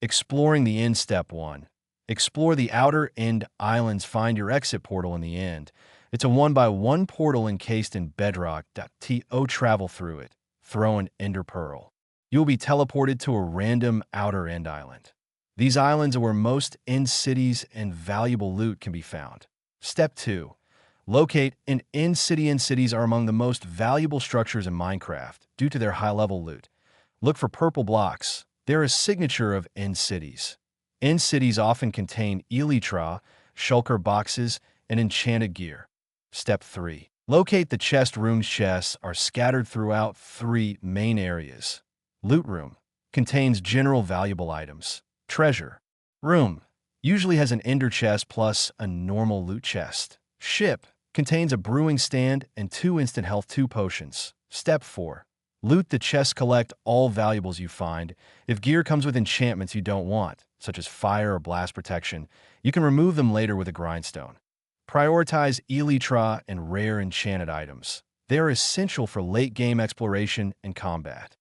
Exploring the end. Step 1. Explore the outer end islands. Find your exit portal in the end. It's a one-by-one portal encased in bedrock. Travel through it. Throw an ender pearl. You'll be teleported to a random outer end island. These islands are where most end cities and valuable loot can be found. Step 2. Locate an end city. End cities are among the most valuable structures in Minecraft due to their high-level loot. Look for purple blocks. They're a signature of end cities. End cities often contain Elytra, Shulker boxes, and enchanted gear. Step 3. Locate the chest rooms. Chests are scattered throughout 3 main areas. Loot room contains general valuable items. Treasure room usually has an ender chest plus a normal loot chest. Ship contains a brewing stand and 2 instant health 2 potions. Step 4. Loot the chest. Collect all valuables you find. If gear comes with enchantments you don't want, such as fire or blast protection, you can remove them later with a grindstone. Prioritize Elytra and rare enchanted items. They are essential for late-game exploration and combat.